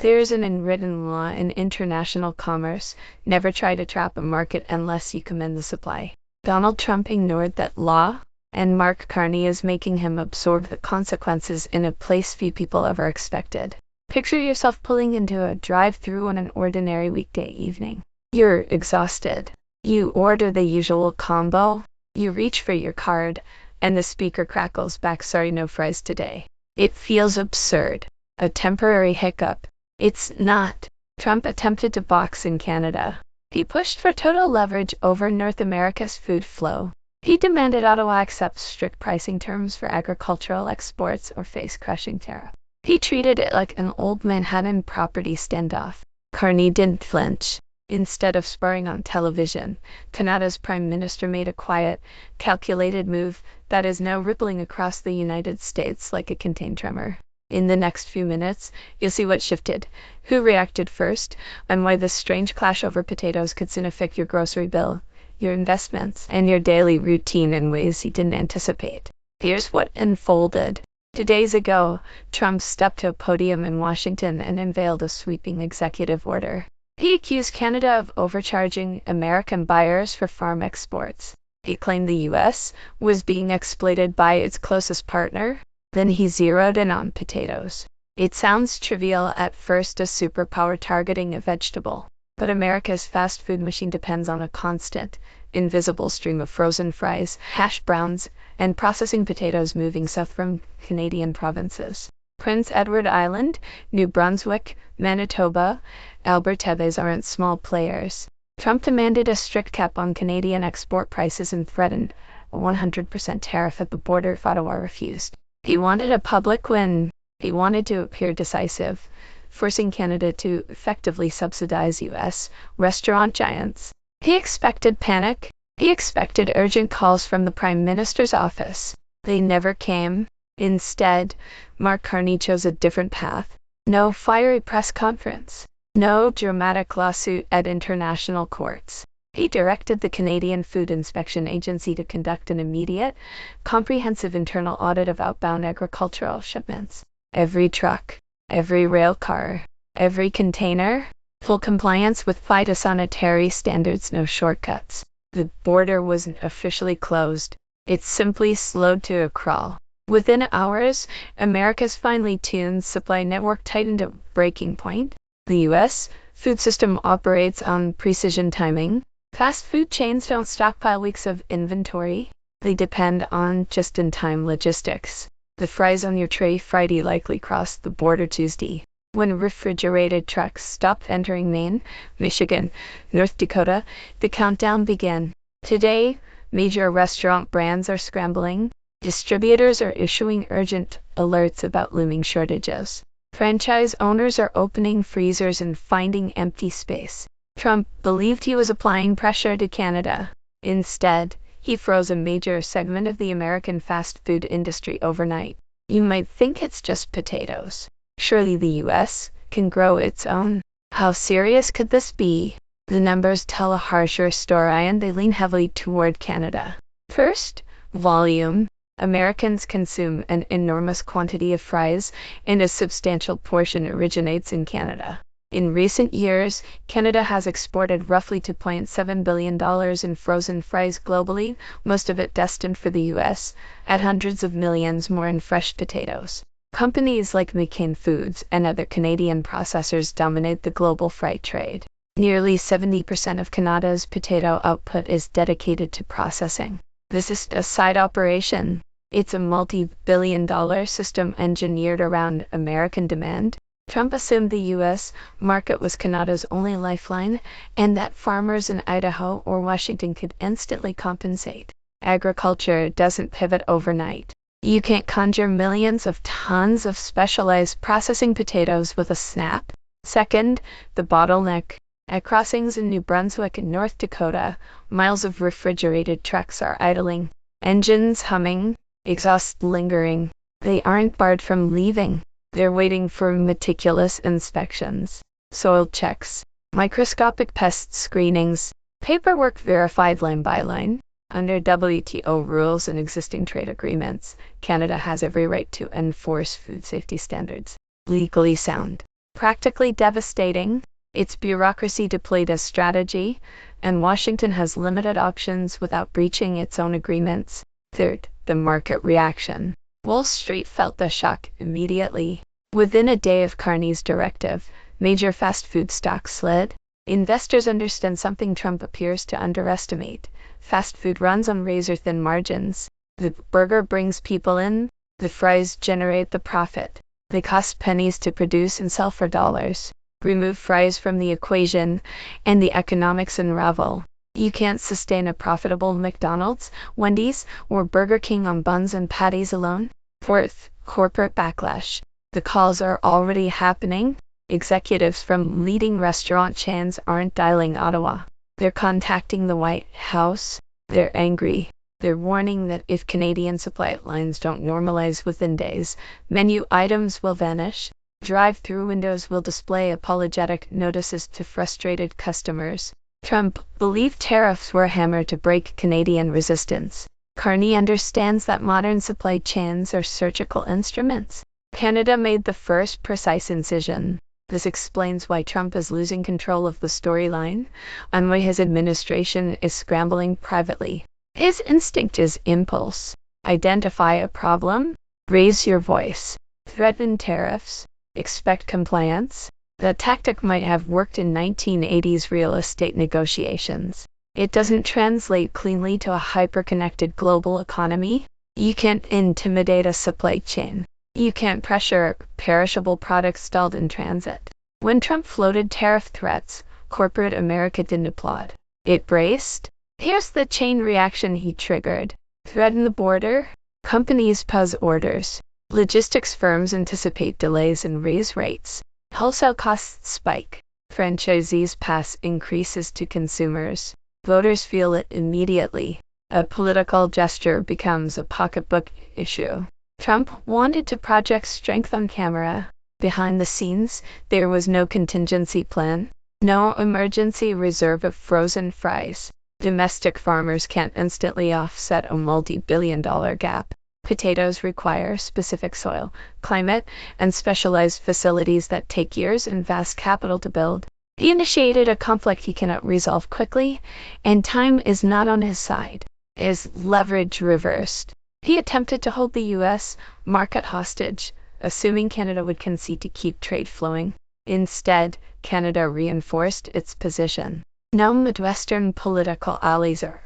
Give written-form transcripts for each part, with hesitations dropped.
There's an unwritten law in international commerce: never try to trap a market unless you command the supply. Donald Trump ignored that law, and Mark Carney is making him absorb the consequences in a place few people ever expected. Picture yourself pulling into a drive-thru on an ordinary weekday evening. You're exhausted. You order the usual combo. You reach for your card, and the speaker crackles back, "Sorry, no fries today." It feels absurd. A temporary hiccup. It's not. Trump attempted to box in Canada. He pushed for total leverage over North America's food flow. He demanded Ottawa accept strict pricing terms for agricultural exports or face crushing tariffs. He treated it like an old Manhattan property standoff. Carney didn't flinch. Instead of sparring on television, Canada's Prime Minister made a quiet, calculated move that is now rippling across the United States like a contained tremor. In the next few minutes, you'll see what shifted, who reacted first, and why this strange clash over potatoes could soon affect your grocery bill, your investments, and your daily routine in ways you didn't anticipate. Here's what unfolded. 2 days ago, Trump stepped to a podium in Washington and unveiled a sweeping executive order. He accused Canada of overcharging American buyers for farm exports. He claimed the U.S. was being exploited by its closest partner. Then he zeroed in on potatoes. It sounds trivial at first, a superpower targeting a vegetable. But America's fast food machine depends on a constant, invisible stream of frozen fries, hash browns, and processing potatoes moving south from Canadian provinces. Prince Edward Island, New Brunswick, Manitoba, Alberta aren't small players. Trump demanded a strict cap on Canadian export prices and threatened a 100% tariff at the border if Ottawa refused. He wanted a public win. He wanted to appear decisive, forcing Canada to effectively subsidize U.S. restaurant giants. He expected panic. He expected urgent calls from the Prime Minister's office. They never came. Instead, Mark Carney chose a different path. No fiery press conference. No dramatic lawsuit at international courts. He directed the Canadian Food Inspection Agency to conduct an immediate, comprehensive internal audit of outbound agricultural shipments. Every truck, every rail car, every container, full compliance with phytosanitary standards, no shortcuts. The border wasn't officially closed. It simply slowed to a crawl. Within hours, America's finely tuned supply network tightened to breaking point. The U.S. food system operates on precision timing. Fast food chains don't stockpile weeks of inventory. They depend on just-in-time logistics. The fries on your tray Friday likely crossed the border Tuesday. When refrigerated trucks stopped entering Maine, Michigan, North Dakota, the countdown began. Today, major restaurant brands are scrambling. Distributors are issuing urgent alerts about looming shortages. Franchise owners are opening freezers and finding empty space. Trump believed he was applying pressure to Canada. Instead, he froze a major segment of the American fast food industry overnight. You might think it's just potatoes. Surely the U.S. can grow its own. How serious could this be? The numbers tell a harsher story, and they lean heavily toward Canada. First, volume. Americans consume an enormous quantity of fries, and a substantial portion originates in Canada. In recent years, Canada has exported roughly $2.7 billion in frozen fries globally, most of it destined for the U.S., at hundreds of millions more in fresh potatoes. Companies like McCain Foods and other Canadian processors dominate the global fry trade. Nearly 70% of Canada's potato output is dedicated to processing. This is a side operation. It's a multi-billion-dollar system engineered around American demand. Trump assumed the U.S. market was Canada's only lifeline, and that farmers in Idaho or Washington could instantly compensate. Agriculture doesn't pivot overnight. You can't conjure millions of tons of specialized processing potatoes with a snap. Second, the bottleneck. At crossings in New Brunswick and North Dakota, miles of refrigerated trucks are idling, engines humming, exhaust lingering. They aren't barred from leaving. They're waiting for meticulous inspections, soil checks, microscopic pest screenings, paperwork verified line by line. Under WTO rules and existing trade agreements, Canada has every right to enforce food safety standards. Legally sound. practically devastating. Its bureaucracy deployed as strategy, and Washington has limited options without breaching its own agreements. Third, the market reaction. Wall Street felt the shock immediately. Within a day of Carney's directive, major fast food stocks slid. Investors understand something Trump appears to underestimate. Fast food runs on razor-thin margins. The burger brings people in. The fries generate the profit. They cost pennies to produce and sell for dollars. Remove fries from the equation, and the economics unravel. You can't sustain a profitable McDonald's, Wendy's, or Burger King on buns and patties alone. Fourth, corporate backlash. The calls are already happening. Executives from leading restaurant chains aren't dialing Ottawa. They're contacting the White House. They're angry. They're warning that if Canadian supply lines don't normalize within days, menu items will vanish. Drive-through windows will display apologetic notices to frustrated customers. Trump believed tariffs were a hammer to break Canadian resistance. Carney understands that modern supply chains are surgical instruments. Canada made the first precise incision. This explains why Trump is losing control of the storyline, and why his administration is scrambling privately. His instinct is impulse. Identify a problem, raise your voice, threaten tariffs, expect compliance. The tactic might have worked in 1980s real estate negotiations. It doesn't translate cleanly to a hyper-connected global economy. You can't intimidate a supply chain. You can't pressure perishable products stalled in transit. When Trump floated tariff threats, corporate America didn't applaud. It braced. Here's the chain reaction he triggered. Threaten the border. Companies pause orders. Logistics firms anticipate delays and raise rates. Wholesale costs spike. Franchisees pass increases to consumers. Voters feel it immediately. A political gesture becomes a pocketbook issue. Trump wanted to project strength on camera. Behind the scenes, there was no contingency plan, no emergency reserve of frozen fries. Domestic farmers can't instantly offset a multi-billion-dollar gap. Potatoes require specific soil, climate, and specialized facilities that take years and vast capital to build. He initiated a conflict he cannot resolve quickly, and time is not on his side. His leverage reversed. He attempted to hold the U.S. market hostage, assuming Canada would concede to keep trade flowing. Instead, Canada reinforced its position. Now Midwestern political allies are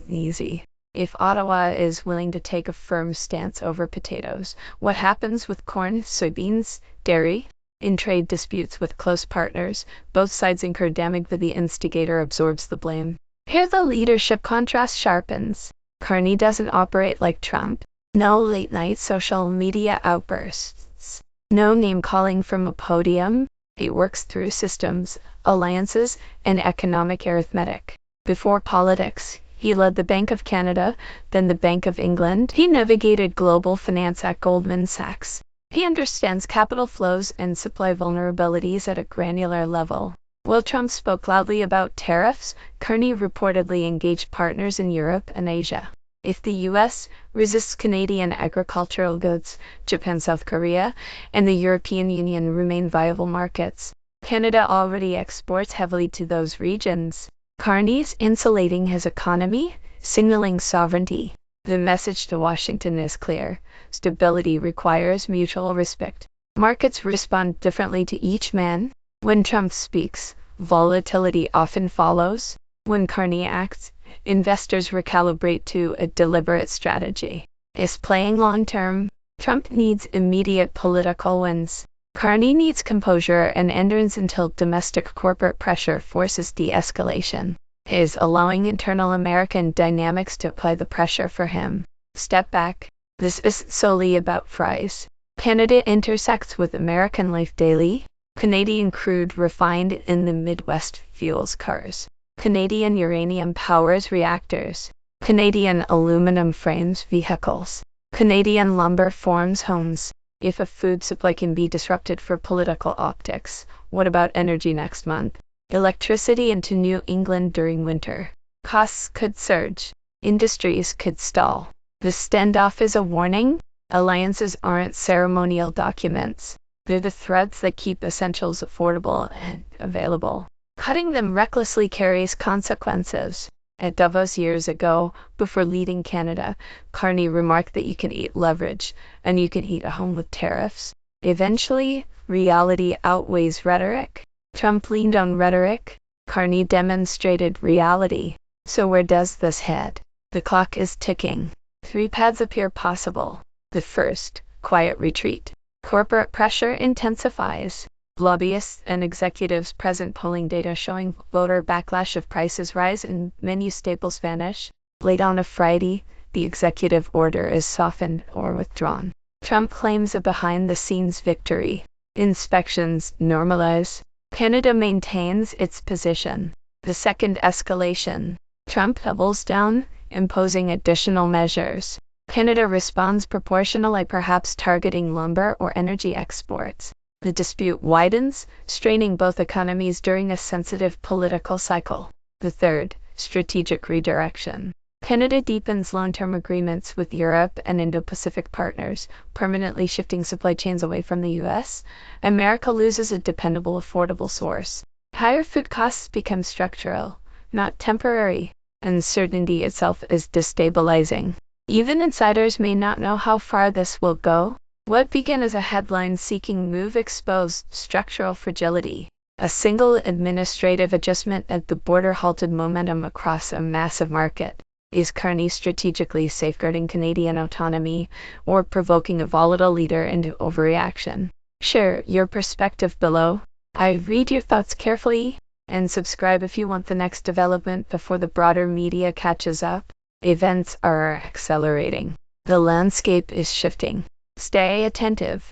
easy. If Ottawa is willing to take a firm stance over potatoes, what happens with corn, soybeans, dairy? In trade disputes with close partners, both sides incur damage, but the instigator absorbs the blame. Here the leadership contrast sharpens. Carney doesn't operate like Trump. No late-night social media outbursts. No name-calling from a podium. He works through systems, alliances, and economic arithmetic. Before politics, he led the Bank of Canada, then the Bank of England. He navigated global finance at Goldman Sachs. He understands capital flows and supply vulnerabilities at a granular level. While Trump spoke loudly about tariffs, Carney reportedly engaged partners in Europe and Asia. If the U.S. resists Canadian agricultural goods, Japan, South Korea, and the European Union remain viable markets. Canada already exports heavily to those regions. Carney's insulating his economy, signaling sovereignty. The message to Washington is clear. Stability requires mutual respect. Markets respond differently to each man. When Trump speaks, volatility often follows. When Carney acts, investors recalibrate to a deliberate strategy. Is playing long-term. Trump needs immediate political wins. Carney needs composure and endurance until domestic corporate pressure forces de-escalation. Is allowing internal American dynamics to apply the pressure for him. Step back. This isn't solely about fries. Canada intersects with American life daily. Canadian crude refined in the Midwest fuels cars. Canadian uranium powers reactors. Canadian aluminum frames vehicles. Canadian lumber forms homes. If a food supply can be disrupted for political optics, what about energy next month? Electricity into New England during winter. Costs could surge. Industries could stall. The standoff is a warning. Alliances aren't ceremonial documents. They're the threads that keep essentials affordable and available. Cutting them recklessly carries consequences. At Davos years ago, before leading Canada, Carney remarked that you can eat leverage and you can eat a home with tariffs. Eventually, reality outweighs rhetoric. Trump leaned on rhetoric. Carney demonstrated reality. So where does this head? The clock is ticking. 3 paths appear possible. The first, quiet retreat. Corporate pressure intensifies. Lobbyists and executives present polling data showing voter backlash if prices rise and menu staples vanish. Late on a Friday, the executive order is softened or withdrawn. Trump claims a behind-the-scenes victory. Inspections normalize. Canada maintains its position. The second escalation. Trump doubles down, imposing additional measures. Canada responds proportionally, perhaps targeting lumber or energy exports. The dispute widens, straining both economies during a sensitive political cycle. The third, strategic redirection. Canada deepens long-term agreements with Europe and Indo-Pacific partners, permanently shifting supply chains away from the U.S. America loses a dependable, affordable source. Higher food costs become structural, not temporary. Uncertainty itself is destabilizing. Even insiders may not know how far this will go. What began as a headline-seeking move exposed structural fragility. A single administrative adjustment at the border halted momentum across a massive market. Is Carney strategically safeguarding Canadian autonomy or provoking a volatile leader into overreaction? Share your perspective below. I read your thoughts carefully, and subscribe if you want the next development before the broader media catches up. Events are accelerating. The landscape is shifting. Stay attentive.